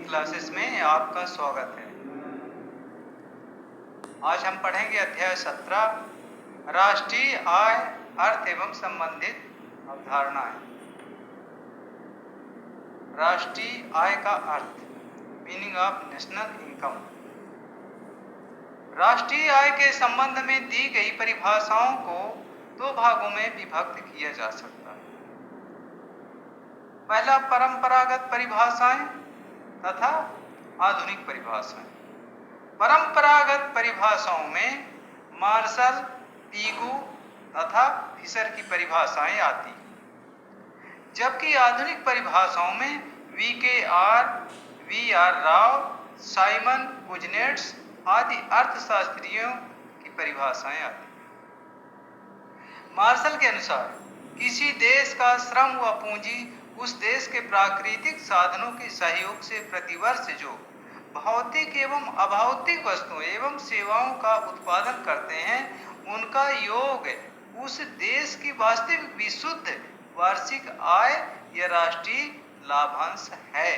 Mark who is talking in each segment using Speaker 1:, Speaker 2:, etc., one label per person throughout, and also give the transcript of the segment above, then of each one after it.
Speaker 1: Classes में आपका स्वागत है। आज हम पढ़ेंगे अध्याय 17 राष्ट्रीय आय, अर्थ एवं संबंधित अवधारणाएं। राष्ट्रीय आय का अर्थ, मीनिंग ऑफ नेशनल इनकम। राष्ट्रीय आय के संबंध में दी गई परिभाषाओं को दो भागों में विभक्त किया जा सकता है। पहला, परंपरागत परिभाषाएं तथा आधुनिक परिभाषाएं। परंपरागत परिभाषाओं में मार्शल, पीगू तथा फिशर की परिभाषाएं आती हैं, जबकि आधुनिक परिभाषाओं में वी.के.आर., वी.आर. राव, साइमन कुजनेट्स आदि अर्थशास्त्रियों की परिभाषाएं आती हैं। मार्शल के अनुसार किसी देश का श्रम व पूंजी उस देश के प्राकृतिक साधनों के सहयोग से प्रतिवर्ष जो भौतिक एवं अभौतिक वस्तुओं एवं सेवाओं का उत्पादन करते हैं, उनका योग उस देश की वास्तविक विशुद्ध वार्षिक आय या राष्ट्रीय लाभांश है।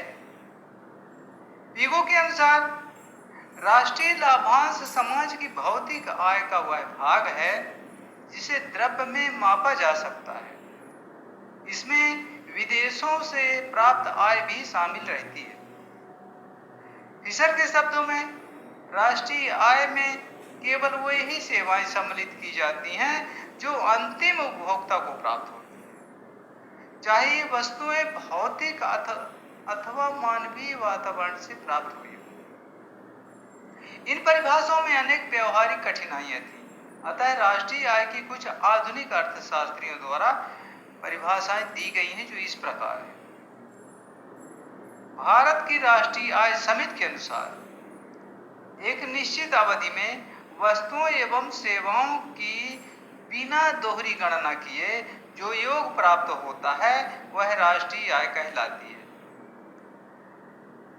Speaker 1: पीगू के अनुसार राष्ट्रीय लाभांश समाज की भौतिक आय का वह भाग है जिसे द्रव्य में मापा जा सकता है। इसमें विदेशों से प्राप्त आय भी शामिल रहती है। फिशर के शब्दों में राष्ट्रीय आय में केवल वही सेवाएं सम्मिलित की जाती हैं जो अंतिम उपभोक्ता को प्राप्त होती हैं, चाहे ये वस्तुएं भौतिक अथवा मानवीय वातावरण से प्राप्त हुई हो। इन परिभाषाओं में अनेक व्यवहारिक कठिनाइयां थी, अतः राष्ट्रीय आय की कुछ आधुनिक अर्थशास्त्रियों द्वारा परिभाषाएं दी गई हैं जो इस प्रकार है। भारत की राष्ट्रीय आय समिति के अनुसार एक निश्चित अवधि में वस्तुओं एवं सेवाओं की बिना दोहरी गणना किए जो योग प्राप्त होता है वह राष्ट्रीय आय कहलाती है।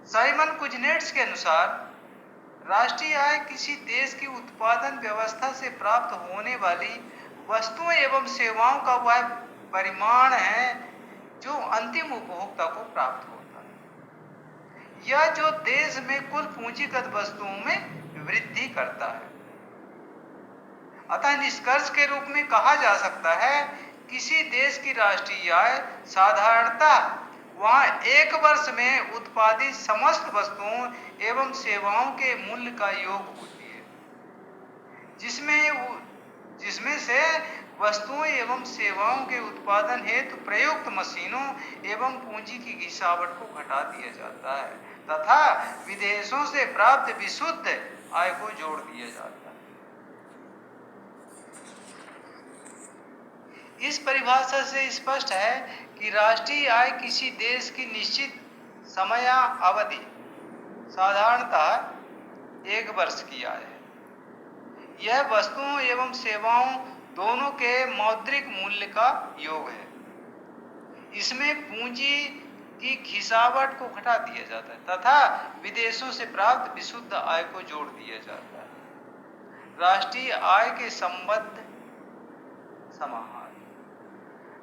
Speaker 1: साइमन कुजनेट्स के अनुसार राष्ट्रीय आय किसी देश की उत्पादन व्यवस्था से प्राप्त होने वाली वस्तुओं एवं सेवाओं का वह परिमाण है जो अंतिम उपभोक्ता को प्राप्त होता है या जो देश में कुल पूंजीगत वस्तुओं में वृद्धि करता है। अतः निष्कर्ष के रूप में कहा जा सकता है किसी देश की राष्ट्रीय आय साधारणतः वहां एक वर्ष में उत्पादित समस्त वस्तुओं एवं सेवाओं के मूल्य का योग होती है, जिसमें से वस्तुओं एवं सेवाओं के उत्पादन हेतु प्रयुक्त मशीनों एवं पूंजी की गिरावट को घटा दिया जाता है तथा विदेशों से प्राप्त विशुद्ध आय को जोड़ दिया जाता है। इस परिभाषा से स्पष्ट है कि राष्ट्रीय आय किसी देश की निश्चित समयावधि, साधारणतः एक वर्ष की आय है। यह वस्तुओं एवं सेवाओं दोनों के मौद्रिक मूल्य का योग है। इसमें पूंजी की घिसावट को घटा दिया जाता है तथा विदेशों से प्राप्त विशुद्ध आय को जोड़ दिया जाता है। राष्ट्रीय आय के संबद्ध समाहार।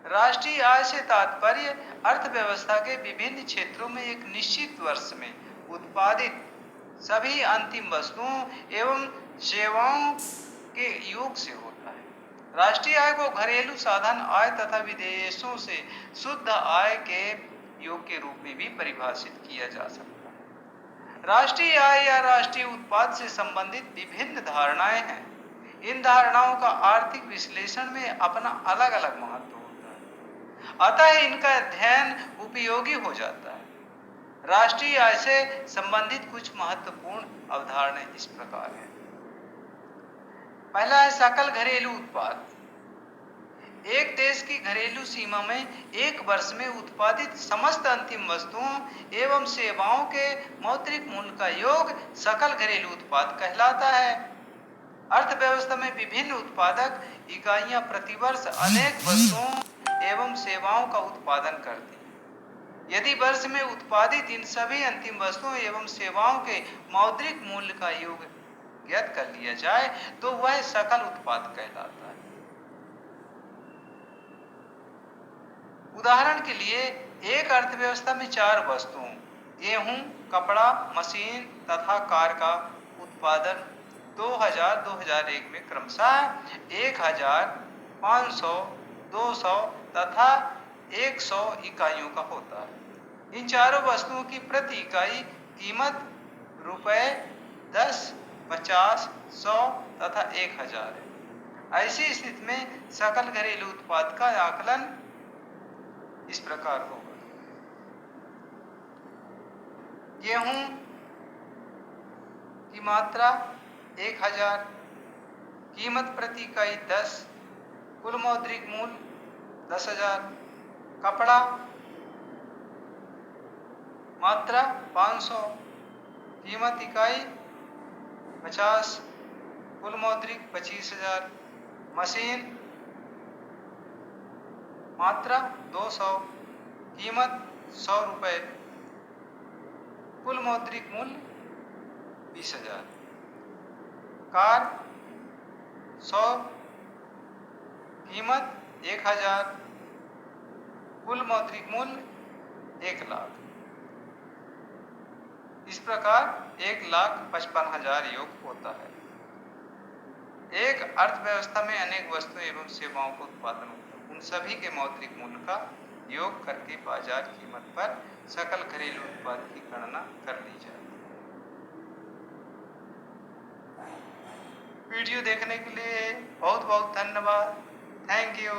Speaker 1: राष्ट्रीय आय से तात्पर्य अर्थव्यवस्था के विभिन्न क्षेत्रों में एक निश्चित वर्ष में उत्पादित सभी अंतिम वस्तुओं एवं सेवाओं के योग से होता है। राष्ट्रीय आय को घरेलू साधन आय तथा विदेशों से शुद्ध आय के योग के रूप में भी परिभाषित किया जा सकता है। राष्ट्रीय आय या राष्ट्रीय उत्पाद से संबंधित विभिन्न धारणाएं हैं। इन धारणाओं का आर्थिक विश्लेषण में अपना अलग अलग महत्व होता है, अतः इनका अध्ययन उपयोगी हो जाता है। राष्ट्रीय आय से संबंधित कुछ महत्वपूर्ण अवधारणाएं इस प्रकार हैं। पहला है सकल घरेलू उत्पाद। एक देश की घरेलू सीमा में एक वर्ष में उत्पादित समस्त अंतिम वस्तुओं एवं सेवाओं के मौद्रिक मूल्य का योग सकल घरेलू उत्पाद कहलाता है। अर्थव्यवस्था में विभिन्न उत्पादक इकाइयां प्रतिवर्ष अनेक वस्तुओं एवं सेवाओं का उत्पादन करती हैं। यदि वर्ष में उत्पादित इन सभी अंतिम वस्तुओं एवं सेवाओं के मौद्रिक मूल्य का योग ज्ञात कर लिया जाए तो वह सकल उत्पाद कहलाता है। उदाहरण के लिए एक अर्थव्यवस्था में 4 वस्तुओं गेहूं, कपड़ा, मशीन तथा कार का उत्पादन 2000-2001 में क्रमशः 1500, 200 तथा 100 इकाइयों का होता है। इन चारों वस्तुओं की प्रति इकाई कीमत रुपए 10, 50, 100 तथा 1000 है। ऐसी स्थिति में सकल घरेलू उत्पाद का आकलन इस प्रकार होगा। गेहूं की मात्रा 1000, कीमत प्रति इकाई 10, कुल मौद्रिक मूल्य 10,000। कपड़ा मात्रा 500, कीमत इकाई 50, कुल मौद्रिक 25,000। मशीन मात्रा 200, कीमत 100 रुपये, कुल मौद्रिक मूल्य 20,000। कार 100, कीमत 1000, कुल मौद्रिक मूल्य 1 लाख। इस प्रकार 1,55,000 योग होता है। एक अर्थव्यवस्था में अनेक वस्तुएं एवं सेवाओं का उत्पादन होता है। उन सभी के मौद्रिक मूल्य का योग करके बाजार कीमत पर सकल घरेलू उत्पाद की गणना कर ली जाए। वीडियो देखने के लिए बहुत बहुत धन्यवाद। Thank you.